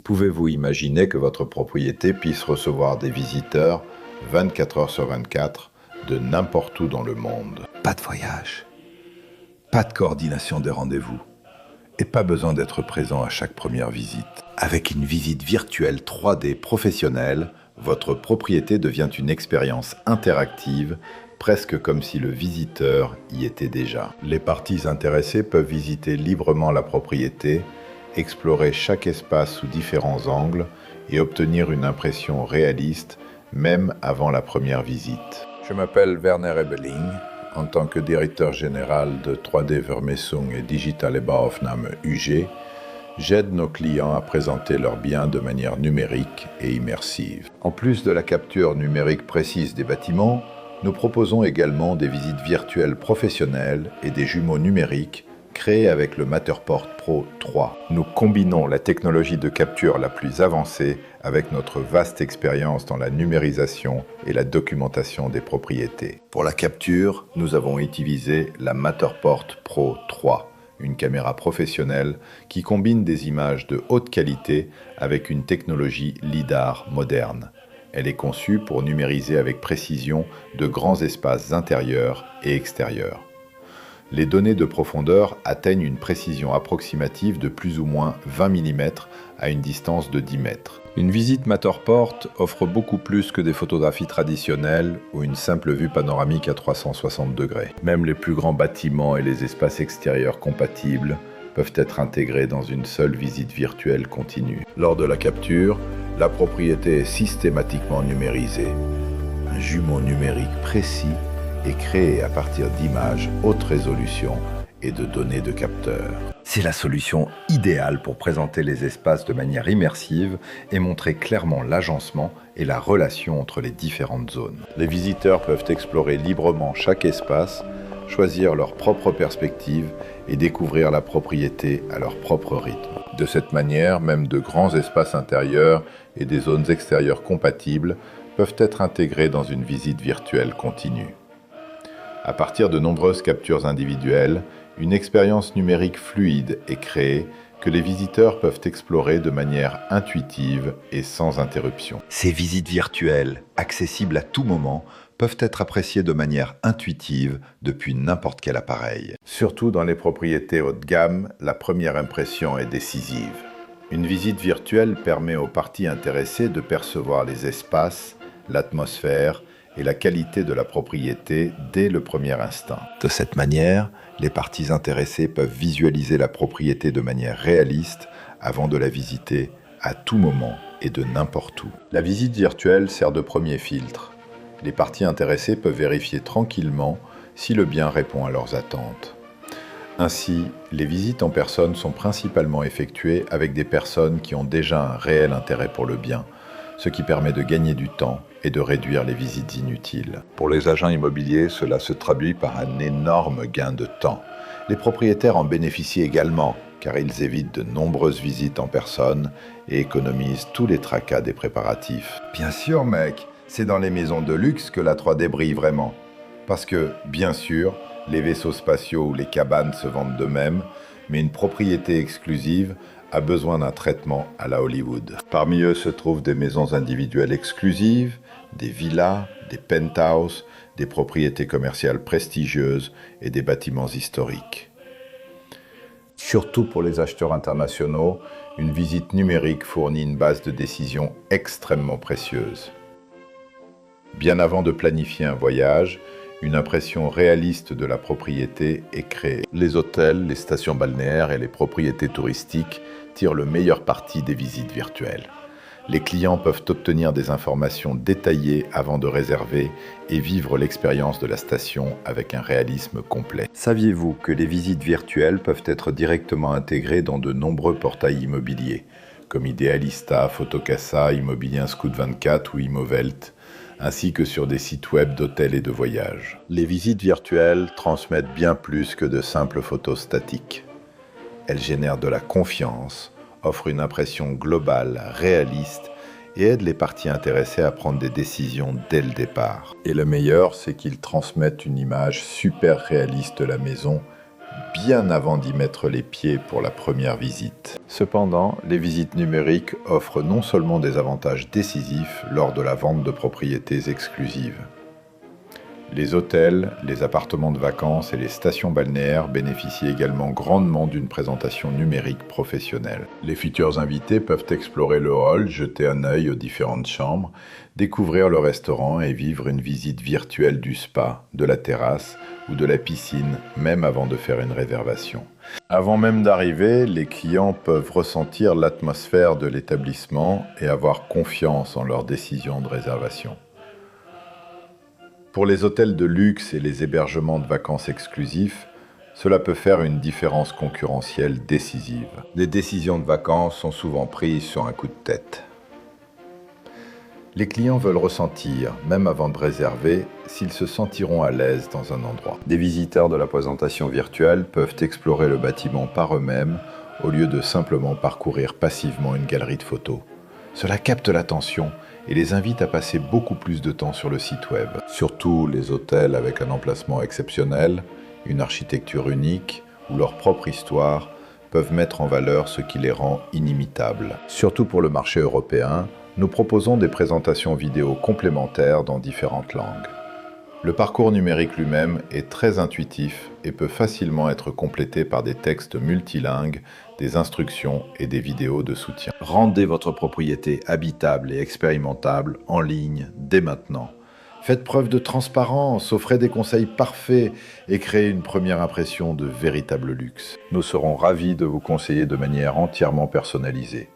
Pouvez-vous imaginer que votre propriété puisse recevoir des visiteurs 24 heures sur 24 de n'importe où dans le monde? Pas de voyage, pas de coordination des rendez-vous et pas besoin d'être présent à chaque première visite. Avec une visite virtuelle 3D professionnelle, votre propriété devient une expérience interactive, presque comme si le visiteur y était déjà. Les parties intéressées peuvent visiter librement la propriété, explorer chaque espace sous différents angles et obtenir une impression réaliste, même avant la première visite. Je m'appelle Werner Ebeling. En tant que directeur général de 3D Vermessung et Digitale Bauaufnahme UG, j'aide nos clients à présenter leurs biens de manière numérique et immersive. En plus de la capture numérique précise des bâtiments, nous proposons également des visites virtuelles professionnelles et des jumeaux numériques créés avec le Matterport Pro 3. Nous combinons la technologie de capture la plus avancée avec notre vaste expérience dans la numérisation et la documentation des propriétés. Pour la capture, nous avons utilisé la Matterport Pro 3, une caméra professionnelle qui combine des images de haute qualité avec une technologie LiDAR moderne. Elle est conçue pour numériser avec précision de grands espaces intérieurs et extérieurs. Les données de profondeur atteignent une précision approximative de plus ou moins 20 mm à une distance de 10 mètres. Une visite Matterport offre beaucoup plus que des photographies traditionnelles ou une simple vue panoramique à 360 degrés. Même les plus grands bâtiments et les espaces extérieurs compatibles peuvent être intégrés dans une seule visite virtuelle continue. Lors de la capture, la propriété est systématiquement numérisée. Un jumeau numérique précis est créé à partir d'images haute résolution et de données de capteurs. C'est la solution idéale pour présenter les espaces de manière immersive et montrer clairement l'agencement et la relation entre les différentes zones. Les visiteurs peuvent explorer librement chaque espace, choisir leur propre perspective et découvrir la propriété à leur propre rythme. De cette manière, même de grands espaces intérieurs et des zones extérieures compatibles peuvent être intégrés dans une visite virtuelle continue. À partir de nombreuses captures individuelles, une expérience numérique fluide est créée que les visiteurs peuvent explorer de manière intuitive et sans interruption. Ces visites virtuelles, accessibles à tout moment, peuvent être appréciées de manière intuitive depuis n'importe quel appareil. Surtout dans les propriétés haut de gamme, la première impression est décisive. Une visite virtuelle permet aux parties intéressées de percevoir les espaces, l'atmosphère et la qualité de la propriété dès le premier instant. De cette manière, les parties intéressées peuvent visualiser la propriété de manière réaliste avant de la visiter à tout moment et de n'importe où. La visite virtuelle sert de premier filtre. Les parties intéressées peuvent vérifier tranquillement si le bien répond à leurs attentes. Ainsi, les visites en personne sont principalement effectuées avec des personnes qui ont déjà un réel intérêt pour le bien, ce qui permet de gagner du temps et de réduire les visites inutiles. Pour les agents immobiliers, cela se traduit par un énorme gain de temps. Les propriétaires en bénéficient également, car ils évitent de nombreuses visites en personne et économisent tous les tracas des préparatifs. Bien sûr, mec, c'est dans les maisons de luxe que la 3D brille vraiment. Parce que, bien sûr, les vaisseaux spatiaux ou les cabanes se vendent d'eux-mêmes, mais une propriété exclusive a besoin d'un traitement à la Hollywood. Parmi eux se trouvent des maisons individuelles exclusives, des villas, des penthouses, des propriétés commerciales prestigieuses et des bâtiments historiques. Surtout pour les acheteurs internationaux, une visite numérique fournit une base de décision extrêmement précieuse. Bien avant de planifier un voyage, une impression réaliste de la propriété est créée. Les hôtels, les stations balnéaires et les propriétés touristiques tirent le meilleur parti des visites virtuelles. Les clients peuvent obtenir des informations détaillées avant de réserver et vivre l'expérience de la station avec un réalisme complet. Saviez-vous que les visites virtuelles peuvent être directement intégrées dans de nombreux portails immobiliers, comme Idealista, Fotocasa, Immobilien Scout 24 ou Imovelt, ainsi que sur des sites web d'hôtels et de voyages. Les visites virtuelles transmettent bien plus que de simples photos statiques. Elles génèrent de la confiance, offrent une impression globale, réaliste et aident les parties intéressées à prendre des décisions dès le départ. Et le meilleur, c'est qu'ils transmettent une image super réaliste de la maison, bien avant d'y mettre les pieds pour la première visite. Cependant, les visites numériques offrent non seulement des avantages décisifs lors de la vente de propriétés exclusives. Les hôtels, les appartements de vacances et les stations balnéaires bénéficient également grandement d'une présentation numérique professionnelle. Les futurs invités peuvent explorer le hall, jeter un œil aux différentes chambres, découvrir le restaurant et vivre une visite virtuelle du spa, de la terrasse ou de la piscine, même avant de faire une réservation. Avant même d'arriver, les clients peuvent ressentir l'atmosphère de l'établissement et avoir confiance en leur décision de réservation. Pour les hôtels de luxe et les hébergements de vacances exclusifs, cela peut faire une différence concurrentielle décisive. Les décisions de vacances sont souvent prises sur un coup de tête. Les clients veulent ressentir, même avant de réserver, s'ils se sentiront à l'aise dans un endroit. Des visiteurs de la présentation virtuelle peuvent explorer le bâtiment par eux-mêmes au lieu de simplement parcourir passivement une galerie de photos. Cela capte l'attention et les invite à passer beaucoup plus de temps sur le site web. Surtout les hôtels avec un emplacement exceptionnel, une architecture unique ou leur propre histoire peuvent mettre en valeur ce qui les rend inimitables. Surtout pour le marché européen, nous proposons des présentations vidéo complémentaires dans différentes langues. Le parcours numérique lui-même est très intuitif et peut facilement être complété par des textes multilingues, des instructions et des vidéos de soutien. Rendez votre propriété habitable et expérimentable en ligne dès maintenant. Faites preuve de transparence, offrez des conseils parfaits et créez une première impression de véritable luxe. Nous serons ravis de vous conseiller de manière entièrement personnalisée.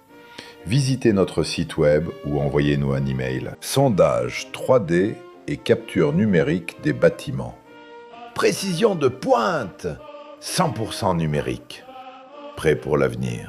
Visitez notre site web ou envoyez-nous un email. Sondage 3D et capture numérique des bâtiments. Précision de pointe, 100% numérique. Prêt pour l'avenir.